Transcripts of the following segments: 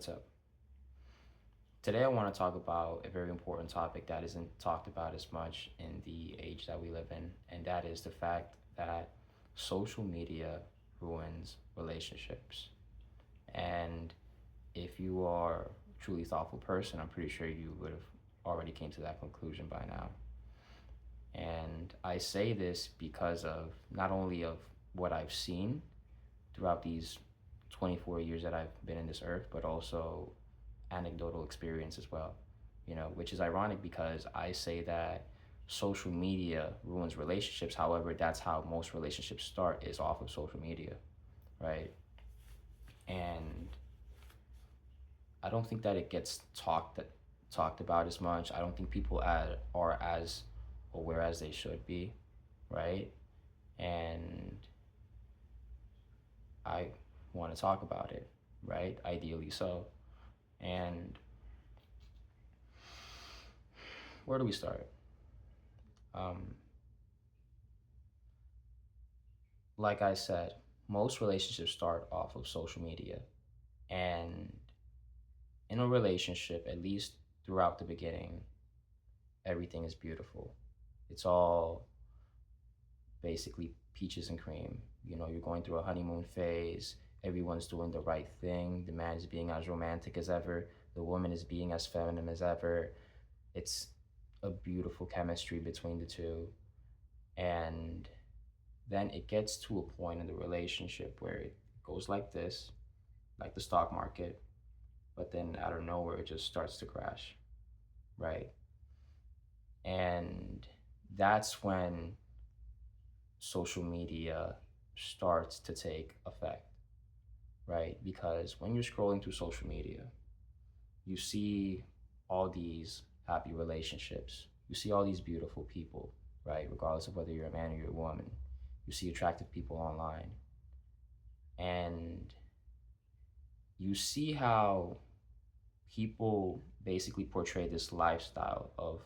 what's up? Today I want to talk about a very important topic that isn't talked about as much in the age that we live in, and that is the fact that social media ruins relationships. And if you are a truly thoughtful person, I'm pretty sure you would have already came to that conclusion by now. And I say this because of not only of what I've seen throughout these 24 years that I've been in this earth, but also anecdotal experience as well, which is ironic because I say that social media ruins relationships. However, that's how most relationships start is off of social media, right? And I don't think that it gets talked about as much. I don't think people are as aware as they should be, right? And I want to talk about it, right? Ideally so. And where do we start? Um, like I said, most relationships start off of social media. And in a relationship, at least throughout the beginning, everything is beautiful. It's all basically peaches and cream. You're going through a honeymoon phase. Everyone's doing the right thing. The man is being as romantic as ever. The woman is being as feminine as ever. It's a beautiful chemistry between the two. And then it gets to a point in the relationship where it goes like this, like the stock market, but then out of nowhere it just starts to crash, right? And that's when social media starts to take effect, right? Because when you're scrolling through social media, you see all these happy relationships, you see all these beautiful people, right? Regardless of whether you're a man or you're a woman, you see attractive people online, and you see how people basically portray this lifestyle of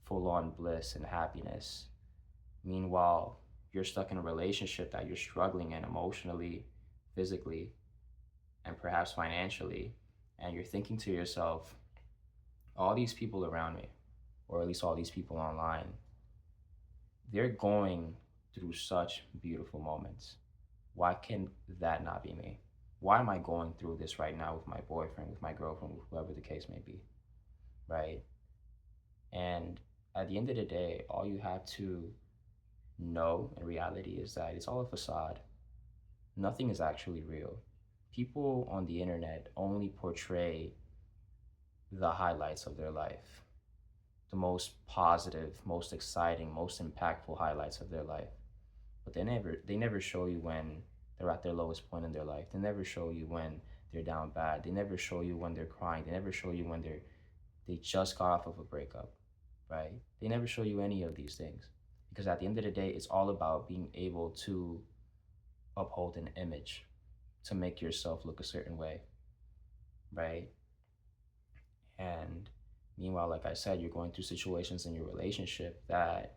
full on bliss and happiness. Meanwhile, you're stuck in a relationship that you're struggling in emotionally, physically, and perhaps financially. And you're thinking to yourself, all these people around me, or at least all these people online, they're going through such beautiful moments. Why can that not be me? Why am I going through this right now with my boyfriend, with my girlfriend, with whoever the case may be, right? And at the end of the day, all you have to know in reality is that it's all a facade. Nothing is actually real. People on the internet only portray the highlights of their life, the most positive, most exciting, most impactful highlights of their life. But they never show you when they're at their lowest point in their life. They never show you when they're down bad. They never show you when they're crying. They never show you when they just got off of a breakup, right? They never show you any of these things because at the end of the day, it's all about being able to uphold an image to make yourself look a certain way, right? And meanwhile, like I said, you're going through situations in your relationship that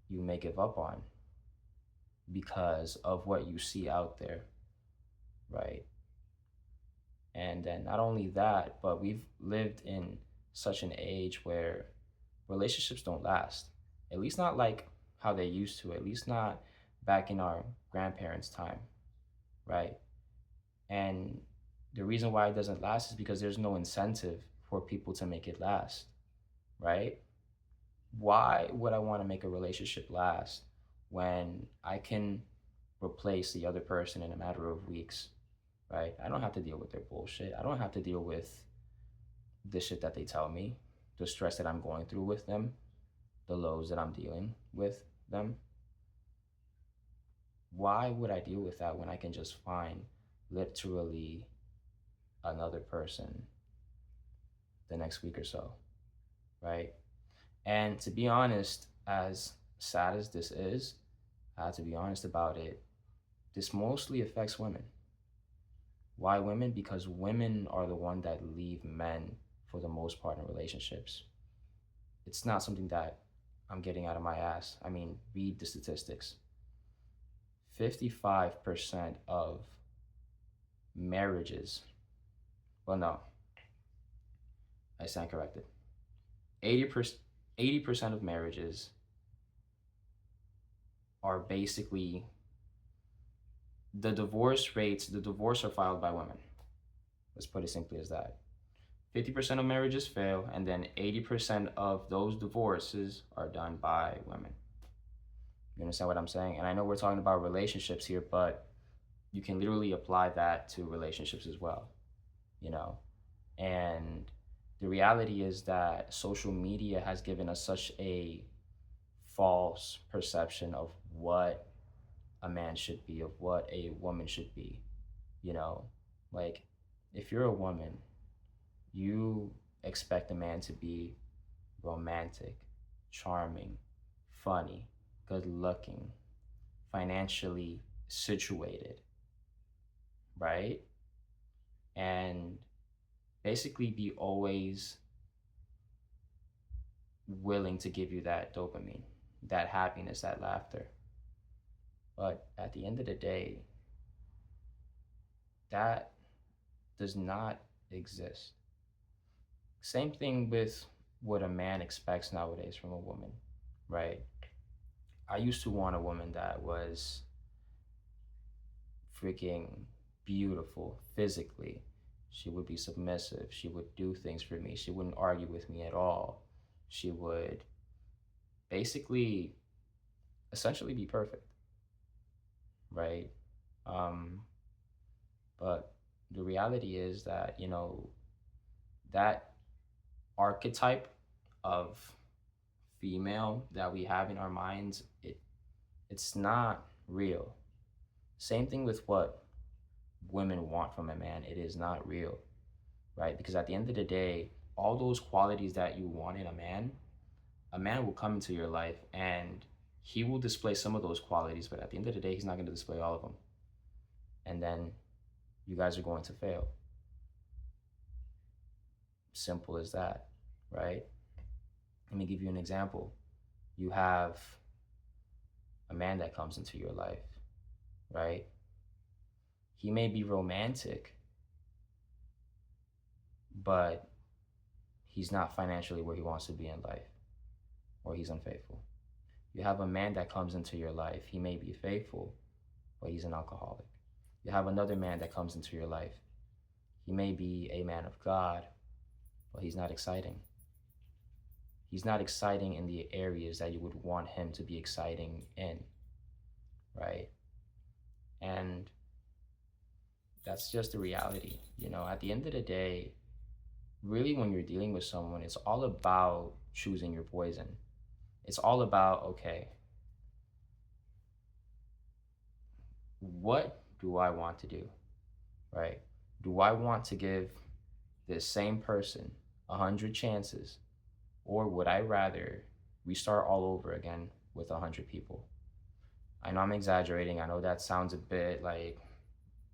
you may give up on because of what you see out there, right? And then not only that, but we've lived in such an age where relationships don't last. At least not like how they used to, at least not back in our grandparents' time, right? And the reason why it doesn't last is because there's no incentive for people to make it last, right? Why would I want to make a relationship last when I can replace the other person in a matter of weeks, right? I don't have to deal with their bullshit. I don't have to deal with the shit that they tell me, the stress that I'm going through with them, the lows that I'm dealing with them. Why would I deal with that when I can just find literally another person the next week or so, right? And to be honest, as sad as this is, to be honest about it, this mostly affects women. Why women? Because women are the one that leave men for the most part in relationships. It's not something that I'm getting out of my ass. I mean, read the statistics. 55% of marriages, Well, no, I stand corrected. 80%, 80% of marriages are basically the divorce are filed by women. Let's put it simply as that. 50% of marriages fail, and then 80% of those divorces are done by women. You understand what I'm saying? And I know we're talking about relationships here, but you can literally apply that to relationships as well, you know? And the reality is that social media has given us such a false perception of what a man should be, of what a woman should be, you know? Like, if you're a woman, you expect a man to be romantic, charming, funny, good looking, financially situated, right? And basically be always willing to give you that dopamine, that happiness, that laughter. But at the end of the day, that does not exist. Same thing with what a man expects nowadays from a woman, right? I used to want a woman that was freaking beautiful physically. She would be submissive. She would do things for me. She wouldn't argue with me at all. She would basically, essentially be perfect, right? Um, but the reality is that, that archetype of female that we have in our minds, it's not real. Same thing with what women want from a man. It is not real, right? Because at the end of the day, all those qualities that you want in a man will come into your life and he will display some of those qualities, but at the end of the day, he's not going to display all of them. And then you guys are going to fail. Simple as that, right? Let me give you an example. You have a man that comes into your life, right? He may be romantic, but he's not financially where he wants to be in life, or he's unfaithful. You have a man that comes into your life. He may be faithful, but he's an alcoholic. You have another man that comes into your life. He may be a man of God, but he's not exciting. He's not exciting in the areas that you would want him to be exciting in, right? And that's just the reality. At the end of the day, really, when you're dealing with someone, it's all about choosing your poison. It's all about, okay, what do I want to do, right? Do I want to give this same person 100 chances, or would I rather restart all over again with 100 people? I know I'm exaggerating. I know that sounds a bit like,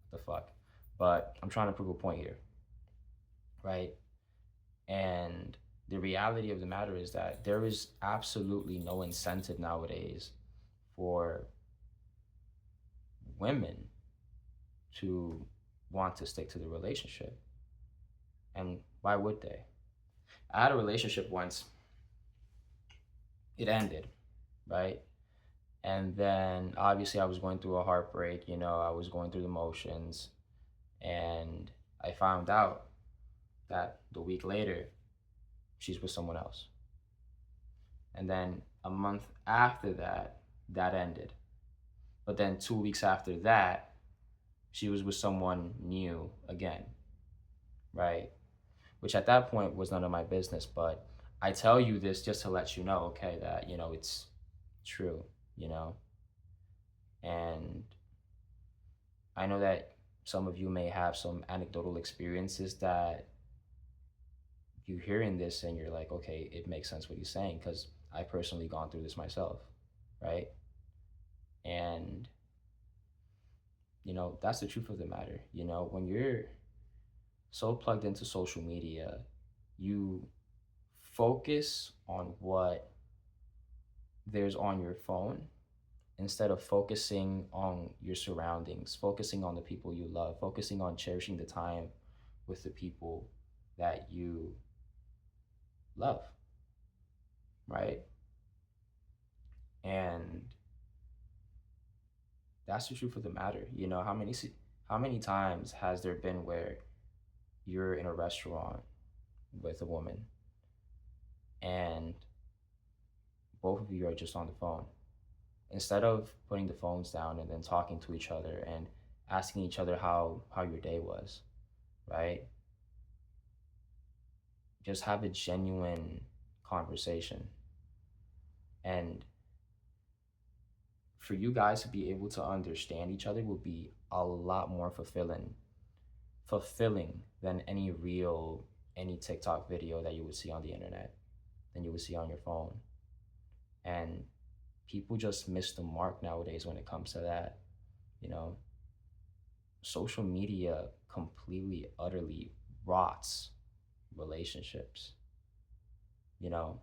what the fuck? But I'm trying to prove a point here, right? And the reality of the matter is that there is absolutely no incentive nowadays for women to want to stick to the relationship. And why would they? I had a relationship once, it ended, right? And then obviously I was going through a heartbreak, I was going through the motions, and I found out that the week later she's with someone else. And then a month after that, that ended. But then 2 weeks after that, she was with someone new again, right? Which at that point was none of my business. But I tell you this just to let you know, okay, that, it's true, you know? And I know that some of you may have some anecdotal experiences that you hearing this and you're like, okay, it makes sense what he's saying, because I personally gone through this myself, right? And that's the truth of the matter. When you're so plugged into social media, you focus on what there's on your phone instead of focusing on your surroundings, focusing on the people you love, focusing on cherishing the time with the people that you love, right? And that's the truth of the matter. How many times has there been where you're in a restaurant with a woman and both of you are just on the phone? Instead of putting the phones down and then talking to each other and asking each other how your day was, right? Just have a genuine conversation. And for you guys to be able to understand each other will be a lot more fulfilling than any TikTok video that you would see on the internet, than you would see on your phone. And people just miss the mark nowadays when it comes to that. You know, social media completely, utterly rots relationships, you know,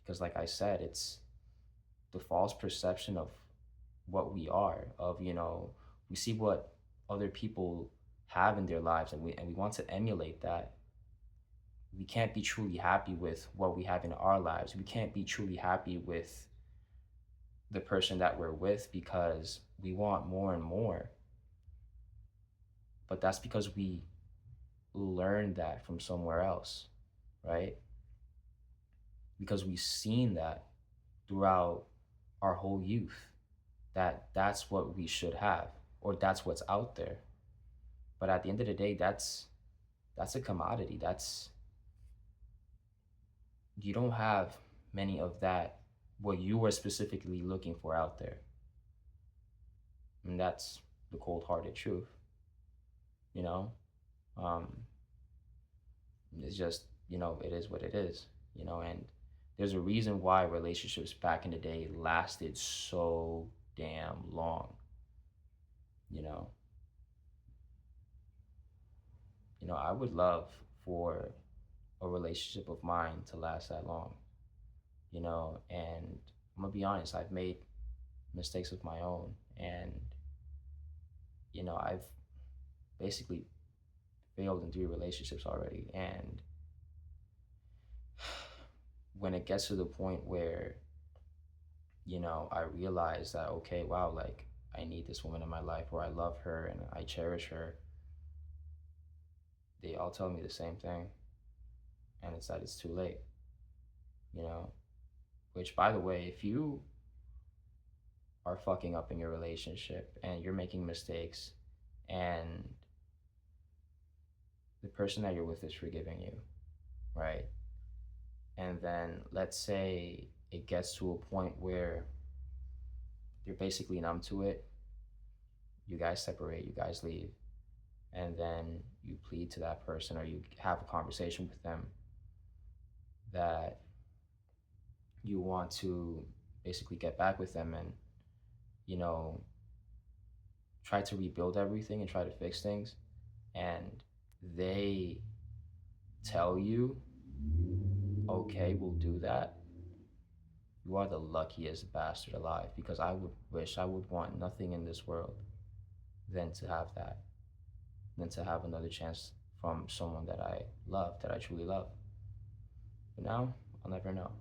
because like I said, it's the false perception of what we are, we see what other people have in their lives, and we want to emulate that. We can't be truly happy with what we have in our lives. We can't be truly happy with the person that we're with because we want more and more. But that's because we learned that from somewhere else, right? Because we've seen that throughout our whole youth, that that's what we should have, or that's what's out there. But at the end of the day, that's a commodity. That's You don't have many of that, what you were specifically looking for out there. And that's the cold-hearted truth, you know? Um, it's just, it is what it is, and there's a reason why relationships back in the day lasted so damn long, you know? I would love for a relationship of mine to last that long, and I'm gonna be honest, I've made mistakes of my own, and I've basically failed in 3 relationships already. And when it gets to the point where, I realize that, okay, wow, like I need this woman in my life, or I love her and I cherish her, they all tell me the same thing. And it's that it's too late, you know? Which, by the way, if you are fucking up in your relationship and you're making mistakes and the person that you're with is forgiving you, right? And then let's say it gets to a point where you're basically numb to it, you guys separate, you guys leave, and then you plead to that person or you have a conversation with them that you want to basically get back with them and, you know, try to rebuild everything and try to fix things. And they tell you, okay, we'll do that. You are the luckiest bastard alive, because I would want nothing in this world than to have that, than to have another chance from someone that I love, that I truly love. But now, I'll never know,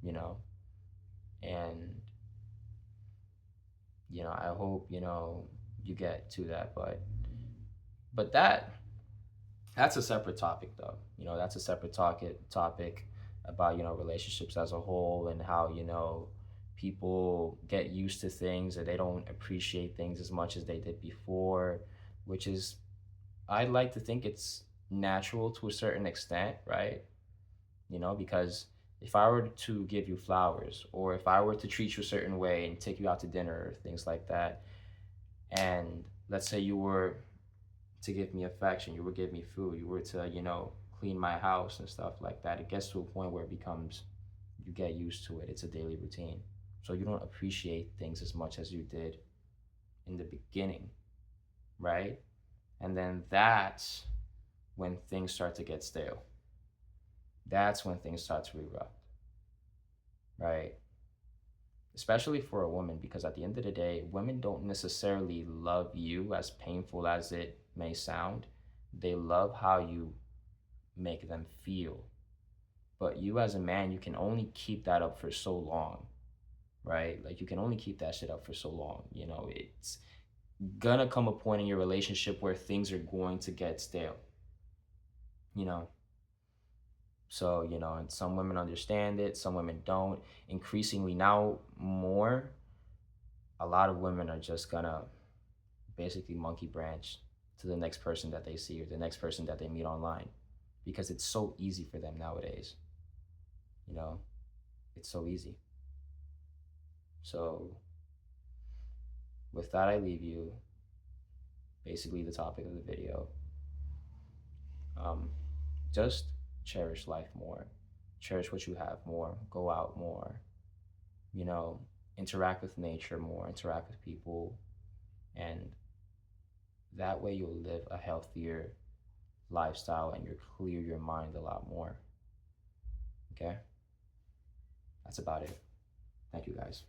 you know? And, I hope, you get to that, but that's a separate topic though. That's a separate topic about, relationships as a whole, and how, people get used to things and they don't appreciate things as much as they did before, which is, I'd like to think it's natural to a certain extent, right? Because if I were to give you flowers, or if I were to treat you a certain way and take you out to dinner or things like that, and let's say you were to give me affection, you would give me food, you were to, clean my house and stuff like that, it gets to a point where it becomes, you get used to it. It's a daily routine. So you don't appreciate things as much as you did in the beginning, right? And then that's when things start to get stale. That's when things start to erupt, right? Especially for a woman, because at the end of the day, women don't necessarily love you, as painful as it may sound. They love how you make them feel. But you as a man, you can only keep that up for so long, right? Like you can only keep that shit up for so long. You know, it's gonna come a point in your relationship where things are going to get stale, you know. So, you know, and some women understand it, some women don't. Increasingly now, more, a lot of women are just gonna basically monkey branch to the next person that they see or the next person that they meet online because it's so easy for them nowadays, you know. It's so easy. So, with that, I leave you basically the topic of the video. Um, just cherish life more, cherish what you have more, go out more, you know, interact with nature more, interact with people, and that way you'll live a healthier lifestyle and you'll clear your mind a lot more. Okay? That's about it. Thank you guys.